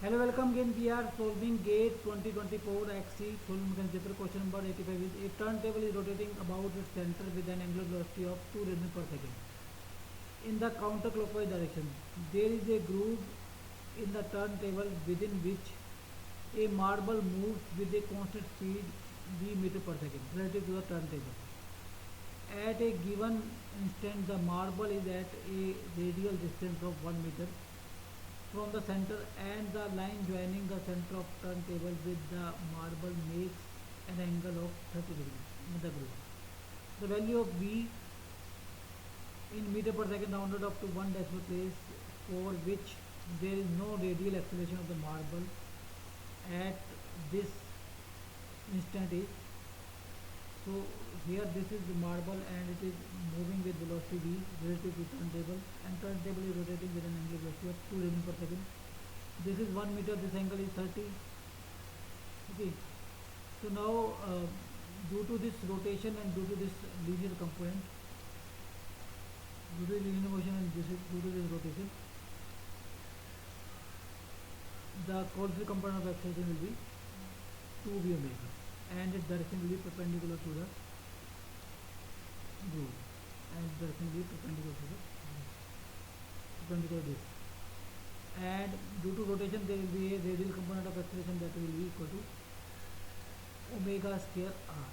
Hello, welcome again. We are solving GATE 2024 XC full mechanical chapter. Question number 85 is a turntable is rotating about its center with an angular velocity of 2 radians per second in the counterclockwise direction. There is a groove in the turntable within which a marble moves with a constant speed v meter per second relative to the turntable. At a given instant, the marble is at a radial distance of 1 meter from the center, and the line joining the center of turntable with the marble makes an angle of 30 degrees in the groove. The value of V in meter per second rounded up to 1 decimal place, for which there is no radial acceleration of the marble at this instant is. So here this is the marble and it is moving with velocity v relative to turntable, and turntable is rotating with an angular velocity of 2 radians per second. This is 1 meter, this angle is 30. Okay, so now due to this rotation and due to this linear component, due to linear motion and due to this rotation, the coordinate component of acceleration will be 2v omega, and its direction will be perpendicular to the groove, and its direction will be perpendicular to the perpendicular to this. And due to rotation, there will be a radial component of acceleration that will be equal to omega square r,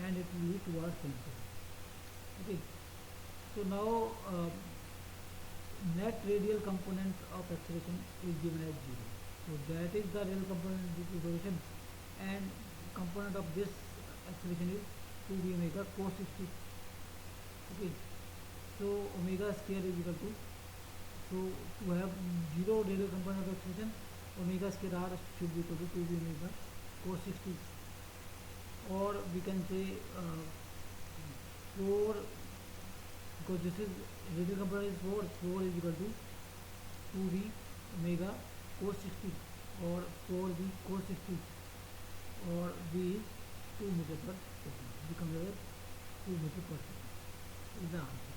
and it will be towards center. Okay, so now net radial component of acceleration is given as 0. So that is the radial component due to rotation, and component of this acceleration is 2v omega cos 60. Okay, so omega square is equal to, so to have 0 radial component of acceleration, omega square r should be equal to 2v omega cos 60, or we can say 4, because this is radial component is 4 is equal to 2v omega cos 60, or 4v cos 60, or v is 2 meter per second, becomes 2 meter per second is the answer.